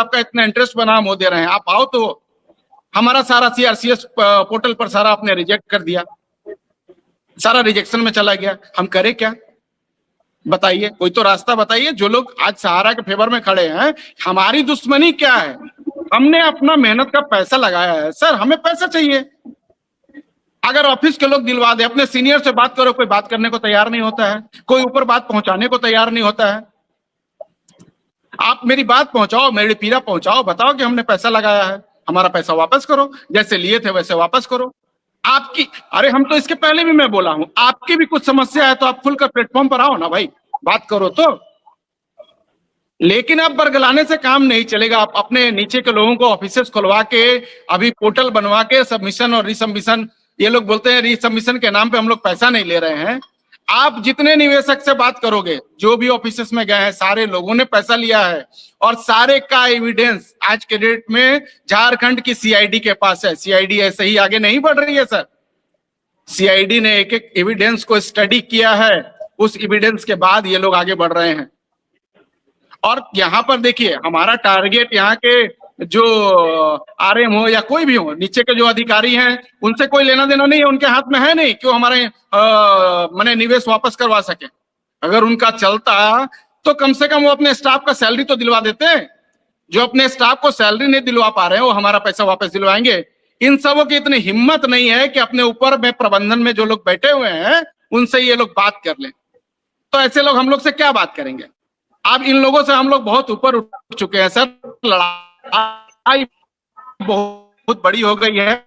आपका इतना इंटरेस्ट बना, हम वो दे रहे हैं, आप आओ। तो हमारा सारा सीआरसीएस पोर्टल पर सारा आपने रिजेक्ट कर दिया, सारा रिजेक्शन में चला गया। हम करें क्या? बताइए, कोई तो रास्ता बताइए। जो लोग आज सहारा के फेवर में खड़े हैं, हमारी दुश्मनी क्या है? हमने अपना मेहनत का पैसा लगाया है सर, हमें पैसा चाहिए। अगर ऑफिस के लोग दिलवा दे, अपने सीनियर से बात करो, कोई बात करने को तैयार नहीं होता है, कोई ऊपर बात पहुंचाने को तैयार नहीं होता है। आप मेरी बात पहुंचाओ, मेरी पीड़ा पहुंचाओ, बताओ कि हमने पैसा लगाया है, हमारा पैसा वापस करो, जैसे लिए थे वैसे वापस करो। आपकी, अरे हम तो इसके पहले भी मैं बोला हूं, आपकी भी कुछ समस्या है तो आप खुलकर प्लेटफॉर्म पर आओ ना भाई, बात करो तो। लेकिन अब बरगलाने से काम नहीं चलेगा। आप अपने नीचे के लोगों को ऑफिसेस खुलवा के, अभी पोर्टल बनवा के, सबमिशन और रिसबमिशन, ये लोग बोलते हैं रिसबमिशन के नाम पे हम लोग पैसा नहीं ले रहे हैं। आप जितने निवेशक से बात करोगे, जो भी ऑफिसेस में गए हैं, सारे लोगों ने पैसा लिया है, और सारे का एविडेंस आज के डेट में झारखंड की सीआईडी के पास है। सीआईडी ऐसे ही आगे नहीं बढ़ रही है सर, सीआईडी ने एक एक एविडेंस को स्टडी किया है, उस एविडेंस के बाद ये लोग आगे बढ़ रहे हैं। और यहाँ पर देखिए, हमारा टारगेट यहाँ के जो आरएम हो या कोई भी हो, नीचे के जो अधिकारी हैं, उनसे कोई लेना देना नहीं है, उनके हाथ में है नहीं कि वो हमारे माने निवेश वापस करवा सके। अगर उनका चलता तो कम से कम वो अपने स्टाफ का सैलरी तो दिलवा देते हैं। जो अपने स्टाफ को सैलरी नहीं दिलवा पा रहे हैं, वो हमारा पैसा वापस दिलवाएंगे। इन सबों की इतनी हिम्मत नहीं है कि अपने ऊपर में प्रबंधन में जो लोग बैठे हुए हैं, उनसे ये लोग बात कर लें। तो ऐसे लोग हम लोग से क्या बात करेंगे? अब इन लोगों से हम लोग बहुत ऊपर उठ चुके हैं सर, लड़ाई बहुत बड़ी हो गई है।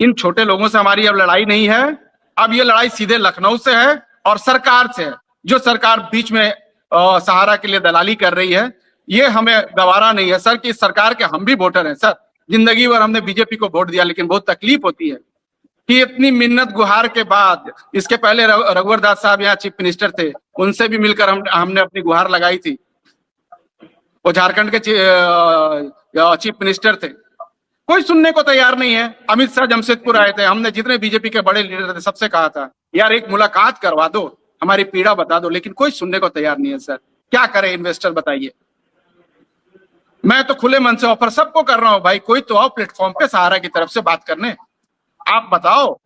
इन छोटे लोगों से हमारी अब लड़ाई नहीं है, अब ये लड़ाई सीधे लखनऊ से है और सरकार से है। जो सरकार बीच में सहारा के लिए दलाली कर रही है, ये हमें गवारा नहीं है सर कि इस सरकार के हम भी वोटर हैं सर। जिंदगी भर हमने बीजेपी को वोट दिया, लेकिन बहुत तकलीफ होती है कि इतनी मिन्नत गुहार के बाद, इसके पहले रघुवर दास साहब यहाँ चीफ मिनिस्टर थे, उनसे भी मिलकर हमने अपनी गुहार लगाई थी। वो झारखंड के चीफ मिनिस्टर थे, कोई सुनने को तैयार नहीं है। अमित शाह जमशेदपुर आए थे, हमने जितने बीजेपी के बड़े लीडर थे सबसे कहा था यार एक मुलाकात करवा दो, हमारी पीड़ा बता दो, लेकिन कोई सुनने को तैयार नहीं है सर। क्या करे इन्वेस्टर, बताइए। मैं तो खुले मन से ऑफर सबको कर रहा हूं भाई, कोई तो आओ प्लेटफॉर्म पे सहारा की तरफ से बात करने। आप बताओ,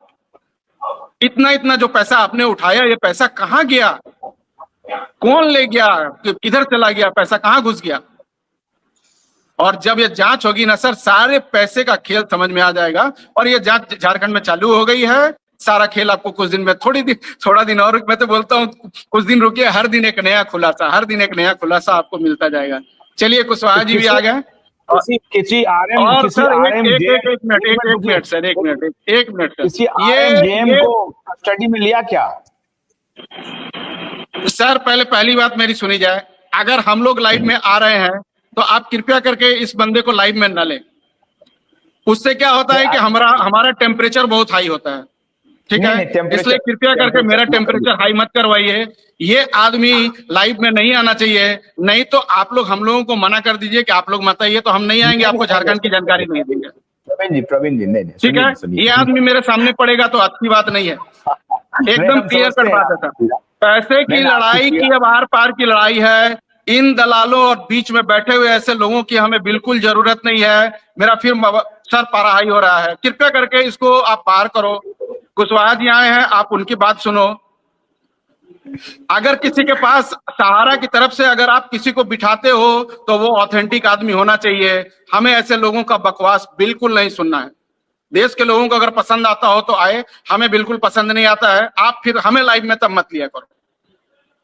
इतना इतना जो पैसा आपने उठाया, ये पैसा कहां गया? कौन ले गया? किधर चला गया? पैसा कहां घुस गया? और जब ये जांच होगी ना सर, सारे पैसे का खेल समझ में आ जाएगा। और ये जांच झारखंड में चालू हो गई है, सारा खेल आपको कुछ दिन में, थोड़ा दिन और, मैं तो बोलता हूँ कुछ दिन रुकिए, हर दिन एक नया खुलासा, हर दिन एक नया खुलासा आपको मिलता जाएगा। चलिए, कुशवाहा जी भी आ गए। किसी आरएम, और किसी सर आरएम एक मिनट सर, एक मिनट किसी आरएम जेएम को स्टडी में लिया क्या? सर पहली बात मेरी सुनी जाए। अगर हम लोग लाइव में आ रहे हैं तो आप कृपया करके इस बंदे को लाइव में न लें। उससे क्या होता है कि हमारा टेम्परेचर बहुत हाई होता है, ठीक है? इसलिए कृपया करके मेरा टेम्परेचर हाई मत करवाइए। ये आदमी लाइव में नहीं आना चाहिए, नहीं तो आप लोग हम लोगों को मना कर दीजिए कि आप लोग मत आइए, तो हम नहीं आएंगे, आपको झारखंड की जानकारी नहीं देंगे। प्रवीण जी, नहीं, ठीक है? ये आदमी मेरे सामने पड़ेगा तो अच्छी बात नहीं है। एकदम क्लियर कट बात है सर। पैसे की लड़ाई की अब आर पार की लड़ाई है। इन दलालों और बीच में बैठे हुए ऐसे लोगों की हमें बिल्कुल जरूरत नहीं है। मेरा फिर सर पाराहाई हो रहा है, कृपया करके इसको आप पार करो। कुशवाहा जी आए हैं, आप उनकी बात सुनो। अगर किसी के पास सहारा की तरफ से अगर आप किसी को बिठाते हो तो वो ऑथेंटिक आदमी होना चाहिए। हमें ऐसे लोगों का बकवास बिल्कुल नहीं सुनना है। देश के लोगों को अगर पसंद आता हो तो आए, हमें बिल्कुल पसंद नहीं आता है, आप फिर हमें लाइव में तब मत लिया करो।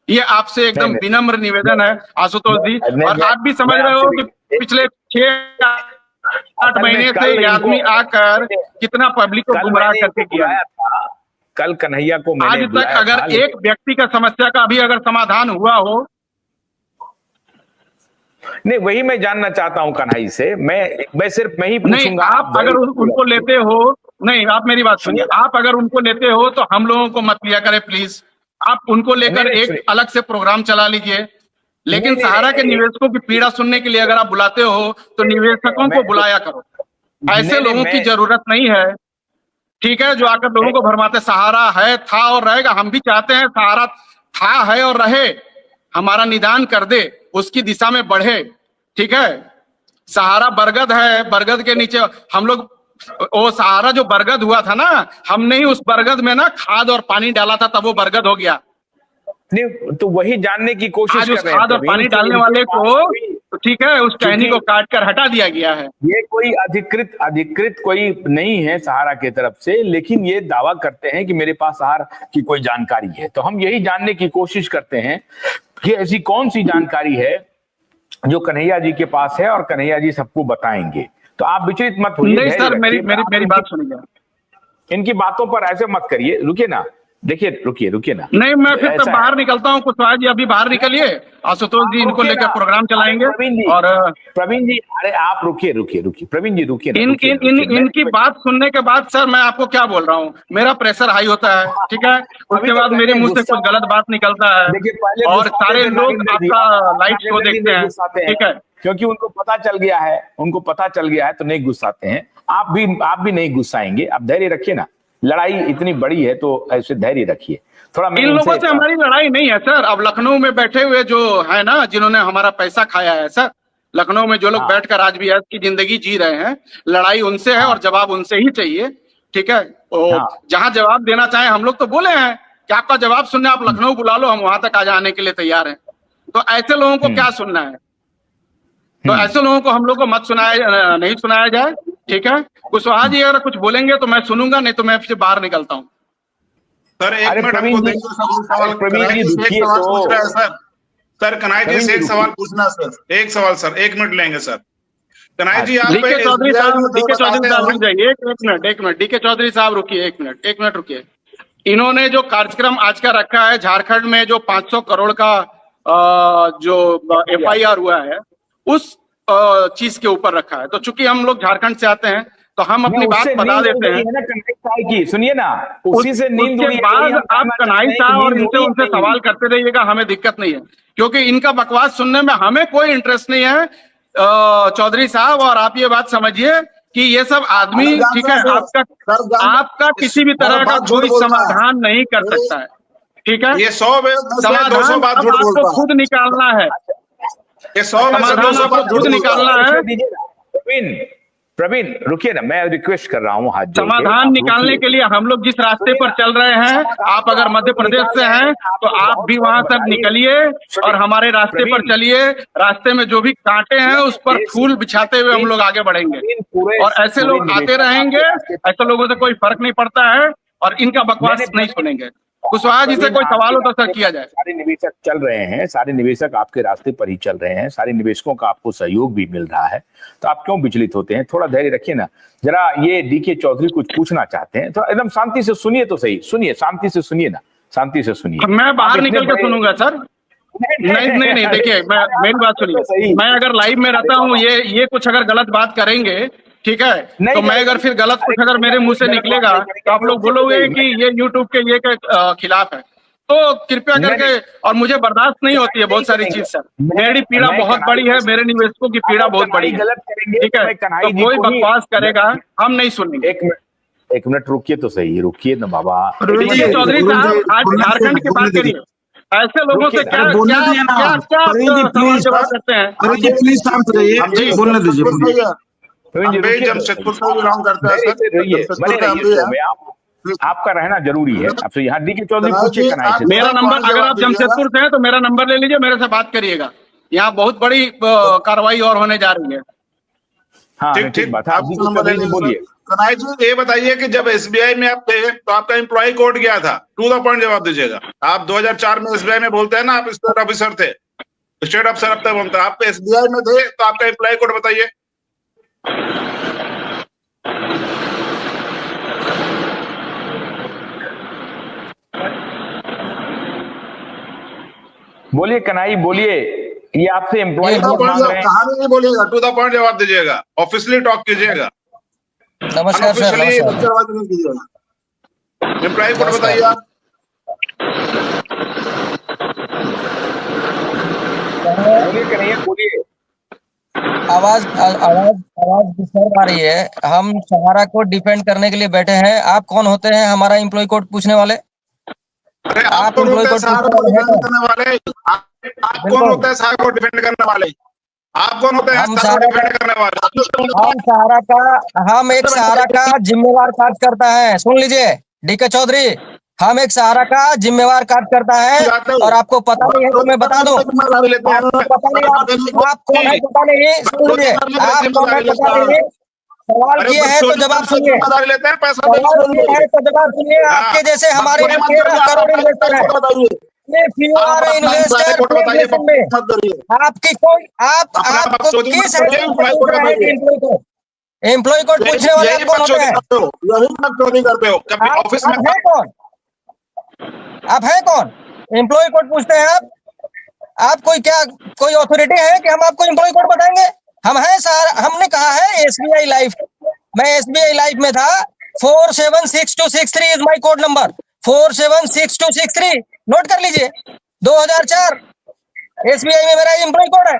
ये आपसे एकदम विनम्र निवेदन है आशुतोष जी। और आप भी समझ रहे हो कि पिछले 6-8 महीने से ये आदमी आकर कितना पब्लिक को गुमराह करके किया है। कल कन्हैया को आज तक अगर एक व्यक्ति का समस्या का भी अगर समाधान हुआ हो, नहीं, वही मैं जानना चाहता हूं कन्हैया से। मैं सिर्फ मैं ही पूछूंगा। आप अगर उनको लेते हो, नहीं आप मेरी बात सुनिए, आप अगर उनको लेते हो तो हम लोगों को मत लिया करें प्लीज। आप उनको लेकर एक अलग से प्रोग्राम चला लीजिए। लेकिन सहारा के निवेशकों की पीड़ा सुनने के लिए अगर आप बुलाते हो तो निवेशकों को बुलाया करो। ऐसे लोगों की जरूरत नहीं है, ठीक है, जो आकर लोगों को भरमाते। सहारा है, था और रहेगा। हम भी चाहते हैं सहारा था, है और रहे, हमारा निदान कर दे, उसकी दिशा में बढ़े, ठीक है। सहारा बरगद है, बरगद के नीचे हम लोग, वो सहारा जो बरगद हुआ था ना, हमने ही उस बरगद में ना खाद और पानी डाला था, तब वो बरगद हो गया। नहीं, तो वही जानने की कोशिश आज कर उस रहे हैं खाद और प्रवीण पानी कि डालने इनके वाले पास को, कोई- तो ठीक है, उस टहनी को काट कर हटा दिया गया है। ये कोई अधिकृत कोई नहीं है सहारा की तरफ से, लेकिन ये दावा करते हैं कि मेरे पास सहारा की कोई जानकारी है। तो हम यही जानने की कोशिश करते हैं कि ऐसी कौन सी जानकारी है जो कन्हैया जी के पास है और कन्हैया जी सबको बताएंगे। तो आप विचलित मत होइए, नहीं धैर्य सर, मेरी रखिए। मेरी आप मेरी इनकी- बात सुनिए। इनकी बातों पर ऐसे मत करिए, रुकिए ना, देखिए, रुकिए ना। नहीं, मैं फिर तब ऐसा बाहर है। निकलता हूँ, कुशवाहा जी अभी बाहर निकलिए, आशुतोष जी इनको रुकिए लेकर ना। प्रोग्राम चलाएंगे। अरे प्रवीण जी, और प्रवीण जी, अरे आप रुकिए, प्रवीण जी रुकिए ना, इन रुकिए इन ना, इन रुकिए। इनकी बात सुनने के बाद सर मैं आपको क्या बोल रहा हूँ, मेरा प्रेशर हाई होता है, ठीक है। अभी उसके तो बाद मेरे कहते हैं मुंह से गुस्सा, कुछ गलत बात निकलता है, देखिए पहले और गुस्साते सारे थे लोग नागेंद्र जी, आपका अब लाइव शो नागेंद्र जी देखते नहीं हैं, गुस्साते ठीक है। हैं, क्योंकि उनको पता चल गया है, तो नहीं गुस्साते हैं। आप भी नहीं गुस्साएंगे, आप धैर्य रखिए ना। लड़ाई इतनी बड़ी है तो ऐसे धैर्य रखिए थोड़ा। मैं इन लोगों इनसे से हमारी लड़ाई नहीं है सर। अब लखनऊ में बैठे हुए जो है ना, जिन्होंने हमारा पैसा खाया है सर, लखनऊ में जो लोग हाँ बैठकर आज भी ऐश की जिंदगी जी रहे हैं, लड़ाई उनसे है और हाँ जवाब उनसे ही चाहिए, ठीक है। हाँ, तो जहां जवाब देना चाहे, हम लोग तो बोले हैं कि आपका जवाब सुनने आप लखनऊ बुला लो, हम वहां तक आ जाने के लिए तैयार हैं। तो ऐसे लोगों को क्या सुनना है? तो ऐसे लोगों को हम लोग को मत सुनाया, नहीं सुनाया जाए, ठीक है। कुशवाहा जी अगर कुछ बोलेंगे तो मैं सुनूंगा, नहीं तो मैं फिर बाहर निकलता हूँ। सर एक अरे मिनट प्रवीण हमको जी, देंगे सवाल। प्रवीण जी कन्हैया जी से एक रुकिए सवाल तो। पूछ रहा है सर। सर कन्हैया जी प्रवीण से जी एक सवाल रुकिए। पूछना सर, एक सवाल सर, 1 मिनट लेंगे सर। कन्हैया जी अच्छा। आप डीके चौधरी एसबीआई में साहब, थे डीके चौधरी बताते साहब हैं रुक जाइए, एक मिनट, डीके चौधरी साहब रुकिए, एक मिनट रुकिए। इन्होंने जो कार्यक्रम आज का रखा है, झारखंड में जो 500 करोड़ का जो एफआईआर हुआ है, उस चीज के ऊपर रखा है। तो चूंकि हम लोग झारखंड से आते हैं, तो हम अपनी बात उससे बता नींद उड़ देते गई हैं। है ना कन्हैया साहब की, सुनिए ना, उसी से नींद उसके उड़ी है, बाद यही हम आप जानना कन्हई चाहते हैं साहब कि और नींद इनसे उड़ी उनसे नहीं सवाल उड़ी। करते रहिएगा, हमें दिक्कत नहीं है, क्योंकि इनका बकवास सुनने में हमें कोई इंटरेस्ट नहीं है। चौधरी साहब, और आप ये बात समझिए कि ये सब आदमी, अरे जान ठीक रहे है, हैं सर, सर जान आपका किसी भी हर तरह का बात झूठ कोई बोलता है। समाधान नहीं कर सकता है, ठीक है। ये 100 में से 200 समाधान बात अब झूठ आपको बोलता है। खुद निकालना है, ये 100 में से समाधान 200 आपको बात झूठ खुद बोलता है। निकालना है। इसमें दीजिए ना, प्रवीण रुकिए ना, मैं रिक्वेस्ट कर रहा हूँ हाथ जोड़ के, समाधान आप निकालने रुकिए। के लिए हम लोग जिस रास्ते पर चल रहे हैं, समाधान आप तो अगर मध्य लोग प्रदेश निकाल से रहे हैं तो लोग आप बहुत भी बहुत वहां से बधाई। निकलिए और हमारे रास्ते पर प्रवीण, चलिए। रास्ते में जो भी कांटे हैं उस पर फूल बिछाते हुए हम लोग आगे बढ़ेंगे, और ऐसे पूरे लोग आते निवेशक रहेंगे। आपके रास्ते पर ऐसे लोगों से कोई फर्क नहीं पड़ता है, और इनका बकवास नहीं सुनेंगे। कुशवाहा जी से कोई सवाल हो तो सर किया जाए। सारे निवेशक चल रहे हैं, सारे निवेशक आपके रास्ते पर ही चल रहे हैं, सारे निवेशकों का आपको सहयोग भी मिल रहा है, तो आप क्यों विचलित होते हैं? थोड़ा धैर्य रखिए ना। जरा ये डीके चौधरी कुछ पूछना चाहते हैं, तो एकदम शांति से सुनिए तो सही, सुनिए, शांति से सुनिए ना, शांति से सुनिए। मैं बाहर आप इतने निकल के बड़े- सुनूंगा सर। नहीं, देखिए, मैं मेरी बात सुनिए। मैं अगर लाइव में रहता हूँ, ये कुछ अगर गलत बात करेंगे, ठीक है, तो मैं अगर फिर गलत कुछ अगर मेरे मुंह से निकलेगा तो आप लोग बोलोगे कि ये यूट्यूब के ये के खिलाफ है। तो कृपया करके, और मुझे बर्दाश्त नहीं होती है बहुत सारी चीज सर। मेरी पीड़ा बहुत बड़ी है, मेरे निवेशकों की पीड़ा बहुत बड़ी है, गलत करेंगे, ठीक है। तो कोई बकवास करेगा, हम नहीं सुनेंगे। एक मिनट रुकिए तो सही, रुकिए ना बाबा। डीके चौधरी साहब, आज झारखंड की बात करिए। ऐसे लोगों से क्या बोलने दीजिए ना। प्रवीण जी सवाल प्लीज, जवाब करते हैं? प्रवीण जी प्लीज शांत रहिए, जी बोलने दीजिए, बोलिए। प्रवीण जी हम भी रुकिए तो जमशेदपुर सही। से बिलोंग करते हैं धैर्य सर, से रहिए, जमशेदपुर बने से हम रहिए भी शो हैं। में, आपका रहना जरूरी है। अब से यहाँ डीके चौधरी कन्हैया पूछिए जी, कन्हैया से। आप- मेरा नंबर, सवाल अगर आप जवाब दीजिएगा। जमशेदपुर से हैं तो मेरा नंबर ले लीजिए, मेरे से बात करिएगा। यहाँ बहुत बड़ी कार्रवाई और होने जा रही है। हाँ ठीक ठीक ठीक, बात है, आप आप डीके नंबर ले चौधरी जी लीजिए बोलिए। सर। कन्हैया जी ये बताइए कि जब एसबीआई में आप थे तो आपका एम्प्लॉय कोड क्या था? टू द पॉइंट जवाब दीजिएगा। आप 2004 में एसबीआई में बोलते हैं ना, आप स्टेट ऑफिसर थे, स्टेट अफसर अब तक बोलते हैं। आप एसबीआई में थे तो आपका एम्प्लॉय कोड बताइए। बोलिए कन्हैया बोलिए, ये आपसे employ to the code point मांग रहे हैं। कहानी नहीं बोलिएगा, टू द पॉइंट जवाब दीजिएगा, ऑफिशियली टॉक कीजिएगा, नमस्कार सर, अनऑफिशियली नमस्कार। बच्चेबाजी नहीं कीजिएगा। एम्प्लॉय कोड नमस्कार। बताइए आप। बोलिए कन्हैया बोलिए। आवाज आवाज आवाज डिस्टर्ब आ रही है। हम सहारा को डिफेंड करने के लिए बैठे हैं। आप कौन होते हैं हमारा एम्प्लॉय कोड पूछने वाले? अरे आप आप कौन एम्प्लॉय होते हैं कोड सहारा पूछने को वाले हैं डिफेंड कौन? करने वाले? आप कौन बिल्कुल। होते हैं सहारा को डिफेंड करने वाले? आप कौन होते हैं हम सहारा सहारा डिफेंड करने वाले? हम एक सहारा का जिम्मेवार कार्यकर्ता है। सुन लीजिए डीके चौधरी, हम एक सहारा का जिम्मेवार कार्यकर्ता है और आपको पता नहीं है तो मैं बता दूं। आपको पता नहीं आप कौन है पता नहीं। सुन लीजिए, आप कौन है पता नहीं। सवाल ये है तो जवाब सुनिए। जिम्मेदारी लेते हैं, पैसा सवाल ये है तो जवाब सुनिए। आपके जैसे हमारे यहाँ 13 करोड़ इन्वेस्टर है। If you are an investor, please listen me. आपकी कोई आपको किस एम्प्लॉय कोड पूछने वाले आप कौन होते हैं? यही करते हो कभी ऑफिस में। आप हैं कौन? आप हैं कौन? एम्प्लॉय कोड पूछते हैं आप कोई अथॉरिटी है कि हम आपको एम्प्लॉय कोड बताएंगे? हम हैं सर, हमने कहा है SBI लाइफ। मैं SBI लाइफ में था। 476263 is my code number. 476263 note कर लीजिए। 2004 SBI में मेरा एम्प्लॉय कोड है।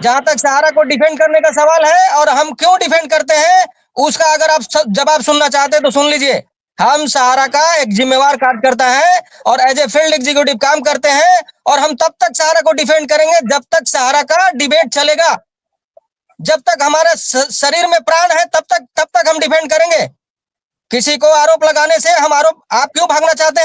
जहां तक सहारा को डिफेंड करने का सवाल है और हम क्यों डिफेंड करते हैं उसका अगर आप जवाब सुनना चाहते हैं तो सुन लीजिए। हम सहारा का एक जिम्मेवार कार्यकर्ता है और एज ए फील्ड एग्जीक्यूटिव काम करते हैं और हम तब तक सहारा को डिफेंड करेंगे जब तक सहारा का डिबेट चलेगा। जब तक हमारे शरीर में प्राण है तब तक हम डिफेंड करेंगे। किसी को आरोप लगाने से आप क्यों भागना चाहते हैं?